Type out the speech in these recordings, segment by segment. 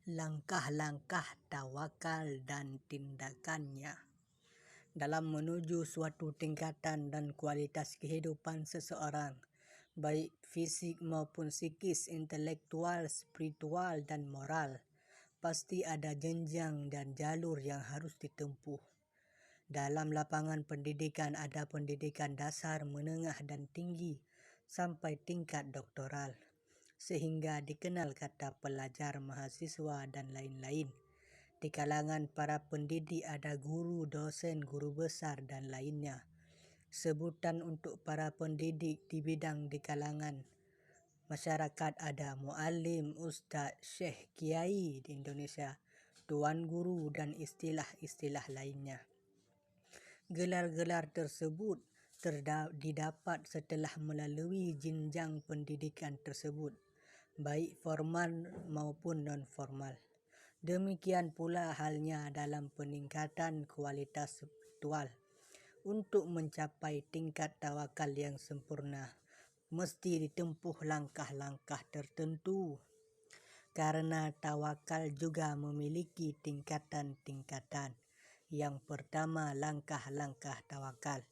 langkah-langkah tawakal dan tindakannya dalam menuju suatu tingkatan dan kualitas kehidupan seseorang, baik fisik maupun psikis, intelektual, spiritual, dan moral. Pasti ada jenjang dan jalur yang harus ditempuh. Dalam lapangan pendidikan ada pendidikan dasar, menengah, dan tinggi, sampai tingkat doktoral, sehingga dikenal kata pelajar, mahasiswa, dan lain-lain. Di kalangan para pendidik ada guru, dosen, guru besar, dan lainnya. Sebutan untuk para pendidik di bidang di kalangan masyarakat ada muallim, ustaz, syekh, kiai di Indonesia, tuan guru, dan istilah-istilah lainnya. Gelar-gelar tersebut didapat setelah melalui jenjang pendidikan tersebut, baik formal maupun non-formal. Demikian pula halnya dalam peningkatan kualitas spiritual. Untuk mencapai tingkat tawakal yang sempurna, mesti ditempuh langkah-langkah tertentu. Karena tawakal juga memiliki tingkatan-tingkatan. Yang pertama, langkah-langkah tawakal.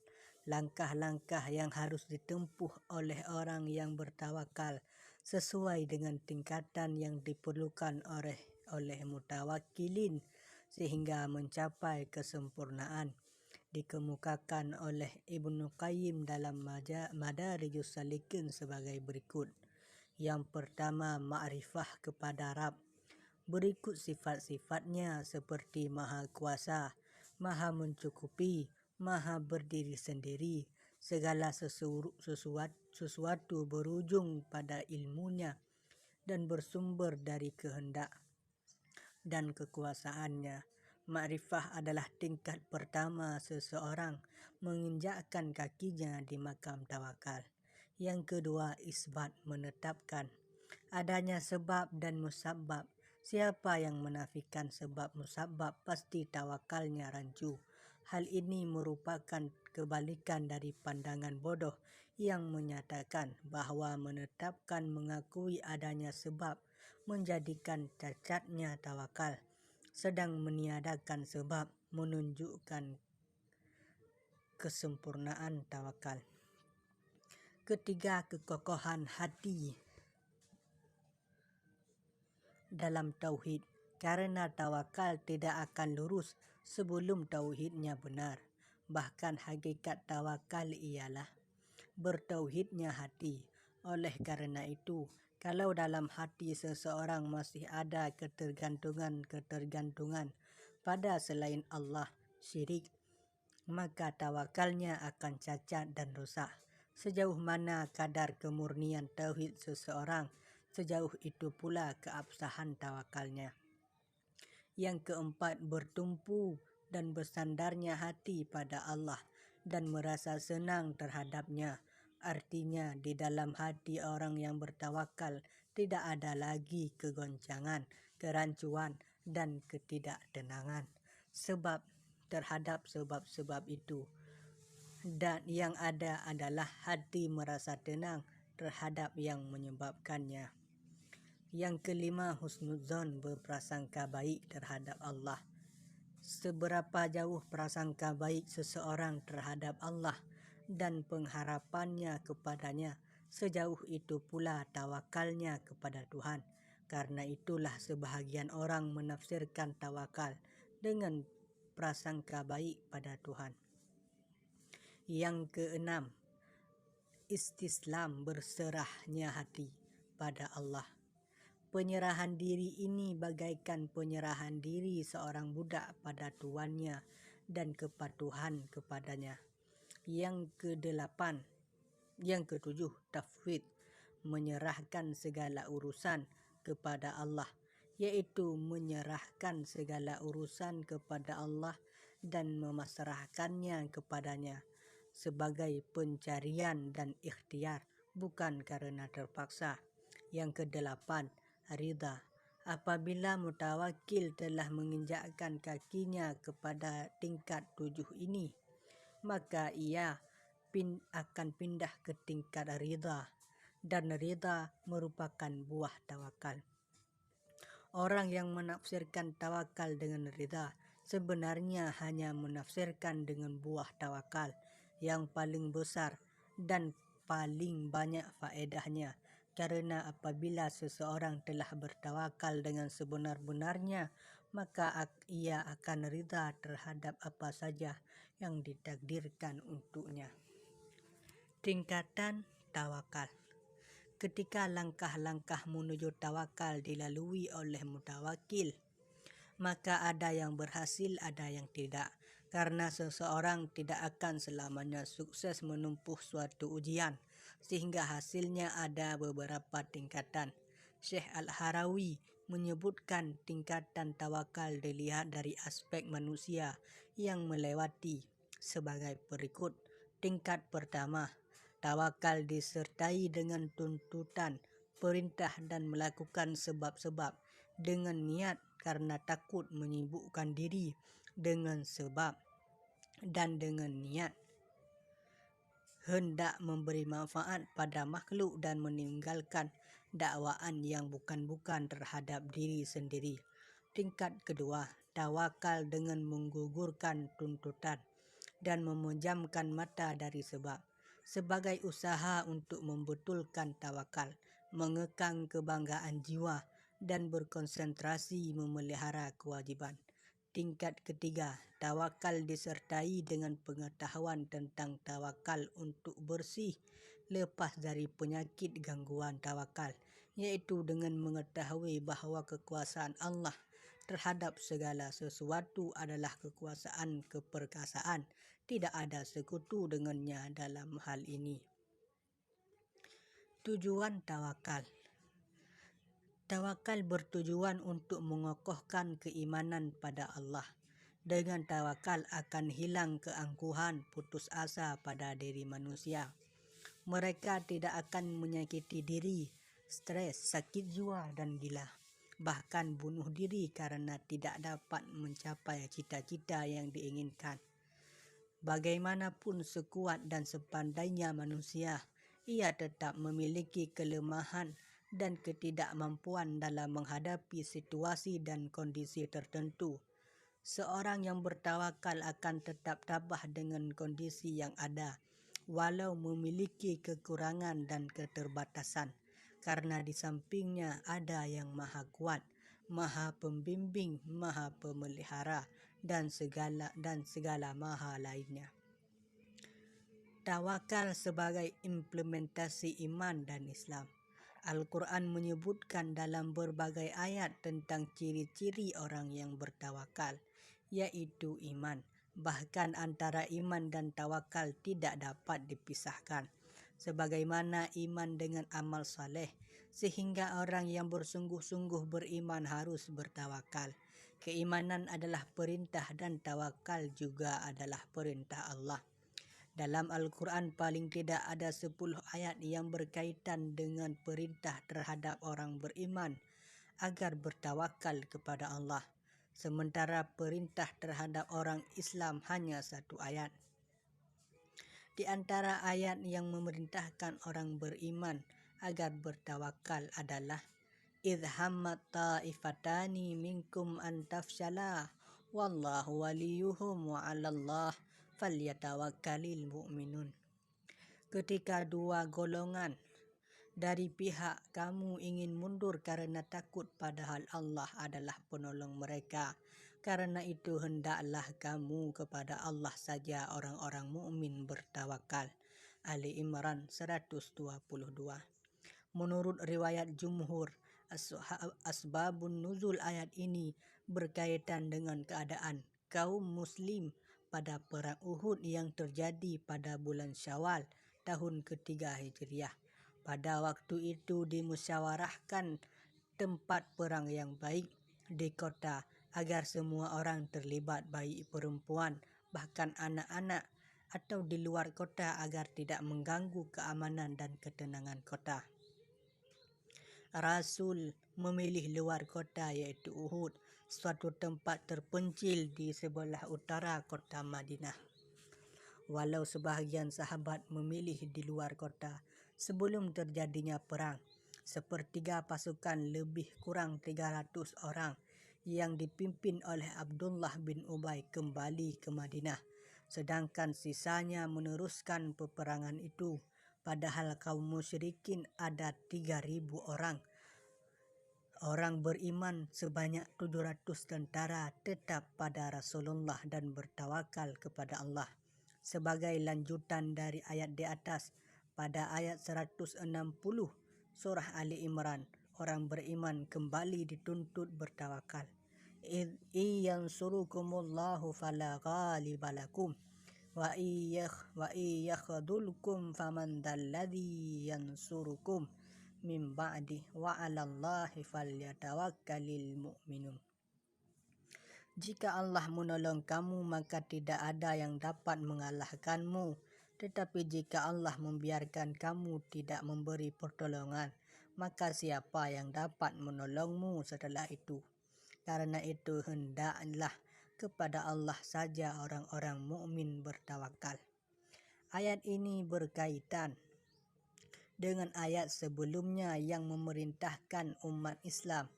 Langkah-langkah yang harus ditempuh oleh orang yang bertawakal sesuai dengan tingkatan yang diperlukan oleh mutawakkilin sehingga mencapai kesempurnaan, dikemukakan oleh Ibnu Qayyim dalam Madarijus Salikin sebagai berikut. Yang pertama, ma'rifah kepada Rabb. Berikut sifat-sifatnya seperti Maha Kuasa, Maha Mencukupi, Maha Berdiri Sendiri. Segala sesuatu berujung pada ilmunya dan bersumber dari kehendak dan kekuasaannya. Ma'rifah adalah tingkat pertama seseorang menginjakkan kakinya di makam tawakal. Yang kedua, isbat, menetapkan adanya sebab dan musabbab. Siapa yang menafikan sebab musabbab pasti tawakalnya rancu. Hal ini merupakan kebalikan dari pandangan bodoh yang menyatakan bahwa menetapkan mengakui adanya sebab menjadikan cacatnya tawakal, sedang meniadakan sebab menunjukkan kesempurnaan tawakal. Ketiga, kekokohan hati dalam tauhid, karena tawakal tidak akan lurus sebelum tauhidnya benar. Bahkan hakikat tawakal ialah bertauhidnya hati. Oleh karena itu, kalau dalam hati seseorang masih ada ketergantungan pada selain Allah, syirik, maka tawakalnya akan cacat dan rusak. Sejauh mana kadar kemurnian tauhid seseorang, sejauh itu pula keabsahan tawakalnya. Yang keempat, bertumpu dan bersandarnya hati pada Allah dan merasa senang terhadapnya. Artinya di dalam hati orang yang bertawakal tidak ada lagi kegoncangan, kerancuan, dan ketidaktenangan terhadap sebab-sebab itu. Dan yang ada adalah hati merasa tenang terhadap yang menyebabkannya. Yang kelima, husnudzon, berprasangka baik terhadap Allah. Seberapa jauh prasangka baik seseorang terhadap Allah dan pengharapannya kepadanya, sejauh itu pula tawakalnya kepada Tuhan. Karena itulah sebahagian orang menafsirkan tawakal dengan prasangka baik pada Tuhan. Yang keenam, istislam, berserahnya hati pada Allah. Penyerahan diri ini bagaikan penyerahan diri seorang budak pada tuannya dan kepatuhan kepadanya. Yang ketujuh, tafwid, menyerahkan segala urusan kepada Allah, yaitu menyerahkan segala urusan kepada Allah dan memasrahkannya kepadanya sebagai pencarian dan ikhtiar, bukan karena terpaksa. Yang kedelapan, ridha. Apabila mutawakkil telah menginjakkan kakinya kepada tingkat 7 ini, maka ia akan pindah ke tingkat ridha, dan ridha merupakan buah tawakal. Orang yang menafsirkan tawakal dengan ridha sebenarnya hanya menafsirkan dengan buah tawakal yang paling besar dan paling banyak faedahnya. Karena apabila seseorang telah bertawakal dengan sebenar-benarnya, maka ia akan ridha terhadap apa saja yang ditakdirkan untuknya. Tingkatan tawakal. Ketika langkah-langkah menuju tawakal dilalui oleh mutawakil, maka ada yang berhasil, ada yang tidak. Karena seseorang tidak akan selamanya sukses menempuh suatu ujian, sehingga hasilnya ada beberapa tingkatan. Syekh Al-Harawi menyebutkan tingkatan tawakal dilihat dari aspek manusia yang melewati sebagai berikut. Tingkat pertama, tawakal disertai dengan tuntutan, perintah dan melakukan sebab-sebab dengan niat karena takut menyibukkan diri dengan sebab dan dengan niat hendak memberi manfaat pada makhluk dan meninggalkan dakwaan yang bukan-bukan terhadap diri sendiri. Tingkat kedua, tawakal dengan menggugurkan tuntutan dan memejamkan mata dari sebab. Sebagai usaha untuk membetulkan tawakal, mengekang kebanggaan jiwa dan berkonsentrasi memelihara kewajiban. Tingkat ketiga, tawakal disertai dengan pengetahuan tentang tawakal untuk bersih lepas dari penyakit gangguan tawakal, yaitu dengan mengetahui bahawa kekuasaan Allah terhadap segala sesuatu adalah kekuasaan keperkasaan. Tidak ada sekutu dengannya dalam hal ini. Tujuan tawakal. Tawakal bertujuan untuk mengokohkan keimanan pada Allah. Dengan tawakal akan hilang keangkuhan, putus asa pada diri manusia. Mereka tidak akan menyakiti diri, stres, sakit jiwa dan gila. Bahkan bunuh diri karena tidak dapat mencapai cita-cita yang diinginkan. Bagaimanapun sekuat dan sepandainya manusia, ia tetap memiliki kelemahan dan ketidakmampuan dalam menghadapi situasi dan kondisi tertentu. Seorang yang bertawakal akan tetap tabah dengan kondisi yang ada, walau memiliki kekurangan dan keterbatasan, karena di sampingnya ada yang maha kuat, maha pembimbing, maha pemelihara, dan segala maha lainnya. Tawakal sebagai implementasi iman dan Islam. Al-Quran menyebutkan dalam berbagai ayat tentang ciri-ciri orang yang bertawakal, yaitu iman. Bahkan antara iman dan tawakal tidak dapat dipisahkan, sebagaimana iman dengan amal saleh, sehingga orang yang bersungguh-sungguh beriman harus bertawakal. Keimanan adalah perintah dan tawakal juga adalah perintah Allah. Dalam Al-Quran paling tidak ada 10 ayat yang berkaitan dengan perintah terhadap orang beriman agar bertawakal kepada Allah. Sementara perintah terhadap orang Islam hanya 1 ayat. Di antara ayat yang memerintahkan orang beriman agar bertawakal adalah idh hammat ta'ifatani minkum an tafshala wallahu waliyuhum wa 'alallah falyatawakkalil mu'minun. Ketika dua golongan dari pihak kamu ingin mundur karena takut, padahal Allah adalah penolong mereka. Karena itu hendaklah kamu kepada Allah saja orang-orang mukmin bertawakal. Ali Imran 122. Menurut riwayat jumhur, asbabun nuzul ayat ini berkaitan dengan keadaan kaum muslim pada perang Uhud yang terjadi pada bulan Syawal tahun ketiga Hijriah. Pada waktu itu dimusyawarahkan tempat perang yang baik di kota agar semua orang terlibat, baik perempuan, bahkan anak-anak, atau di luar kota agar tidak mengganggu keamanan dan ketenangan kota. Rasul memilih luar kota yaitu Uhud, suatu tempat terpencil di sebelah utara kota Madinah. Walau sebahagian sahabat memilih di luar kota sebelum terjadinya perang, sepertiga pasukan lebih kurang 300 orang yang dipimpin oleh Abdullah bin Ubay kembali ke Madinah, sedangkan sisanya meneruskan peperangan itu. Padahal kaum musyrikin ada 3.000 orang. Orang beriman sebanyak 700 tentara tetap pada Rasulullah dan bertawakal kepada Allah. Sebagai lanjutan dari ayat di atas, pada ayat 160 surah Ali Imran, orang beriman kembali dituntut bertawakal. Iyansurukumullahu fala ghaliba lakum wa iyakhadulkum faman dalladhi yansurukum min ba'di wa 'alallahi falyatawakkalul mu'minun. Jika Allah menolong kamu, maka tidak ada yang dapat mengalahkanmu. Tetapi jika Allah membiarkan kamu tidak memberi pertolongan, maka siapa yang dapat menolongmu setelah itu? Karena itu hendaklah kepada Allah saja orang-orang mukmin bertawakal. Ayat ini berkaitan dengan ayat sebelumnya yang memerintahkan umat Islam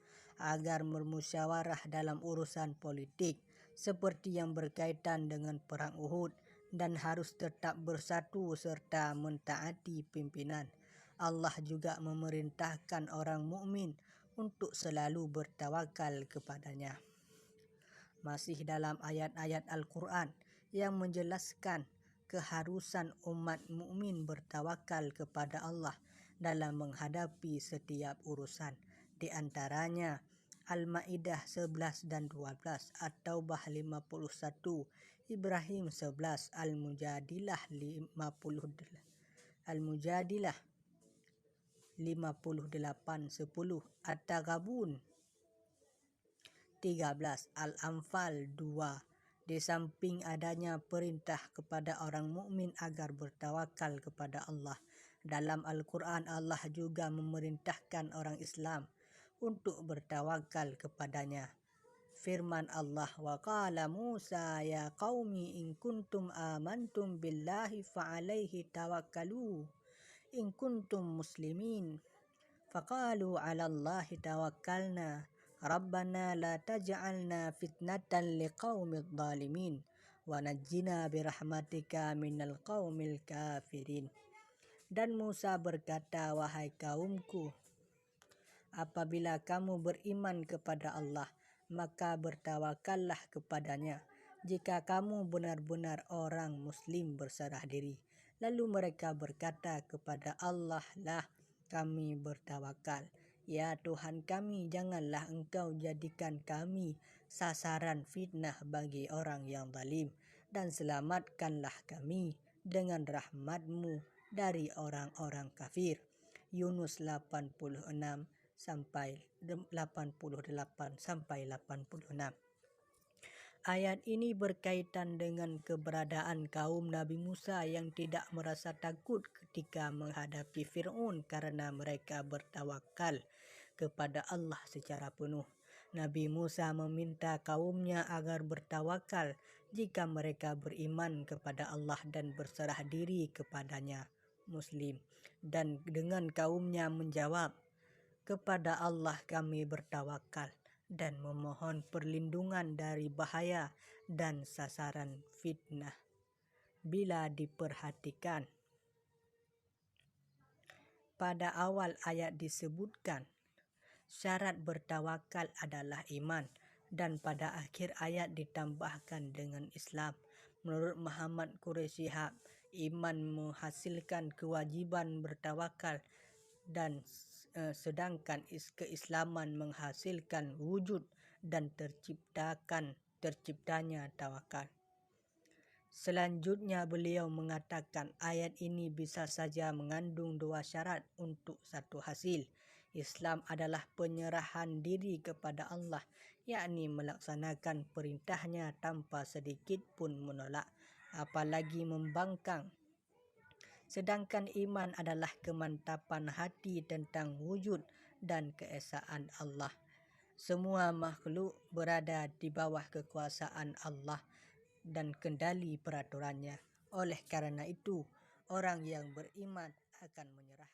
agar bermusyawarah dalam urusan politik, seperti yang berkaitan dengan perang Uhud, dan harus tetap bersatu serta mentaati pimpinan. Allah juga memerintahkan orang mukmin untuk selalu bertawakal kepadanya. Masih dalam ayat-ayat Al-Quran yang menjelaskan keharusan umat mukmin bertawakal kepada Allah dalam menghadapi setiap urusan. Di antaranya Al-Maidah 11 dan 12, At-Taubah 51, Ibrahim 11, Al-Mujadilah 58:10, At-Taghabun 13, Al-Anfal 2. Di samping adanya perintah kepada orang mukmin agar bertawakal kepada Allah, dalam Al-Quran Allah juga memerintahkan orang Islam untuk bertawakal kepadanya. Firman Allah, wa qala Musa ya qaumi in kuntum amantum billahi fa'alaihi tawakkalu in kuntum muslimin. Faqalu 'ala Allahi tawakkalna Rabbana la taj'alna fitnatan liqaumidh dhalimin wa najjina birahmatika minal qaumil kafirin. Dan Musa berkata, wahai kaumku, apabila kamu beriman kepada Allah, maka bertawakallah kepadanya. Jika kamu benar-benar orang muslim berserah diri. Lalu mereka berkata, kepada Allah lah kami bertawakal. Ya Tuhan kami, janganlah Engkau jadikan kami sasaran fitnah bagi orang yang zalim, dan selamatkanlah kami dengan rahmat-Mu dari orang-orang kafir. Yunus 86 sampai 88 sampai 86. Ayat ini berkaitan dengan keberadaan kaum Nabi Musa yang tidak merasa takut ketika menghadapi Fir'aun karena mereka bertawakal kepada Allah secara penuh. Nabi Musa meminta kaumnya agar bertawakal jika mereka beriman kepada Allah dan berserah diri kepadanya, Muslim. Dan dengan kaumnya menjawab, kepada Allah kami bertawakal, dan memohon perlindungan dari bahaya dan sasaran fitnah. Bila diperhatikan, pada awal ayat disebutkan syarat bertawakal adalah iman, dan pada akhir ayat ditambahkan dengan Islam. Menurut Muhammad Quraisy Shihab, iman menghasilkan kewajiban bertawakal, dan sedangkan keislaman menghasilkan wujud dan terciptanya tawakal. Selanjutnya beliau mengatakan ayat ini bisa saja mengandung dua syarat untuk satu hasil. Islam adalah penyerahan diri kepada Allah, yakni melaksanakan perintahnya tanpa sedikit pun menolak, apalagi membangkang. Sedangkan iman adalah kemantapan hati tentang wujud dan keesaan Allah. Semua makhluk berada di bawah kekuasaan Allah dan kendali peraturannya. Oleh karena itu, orang yang beriman akan menyerah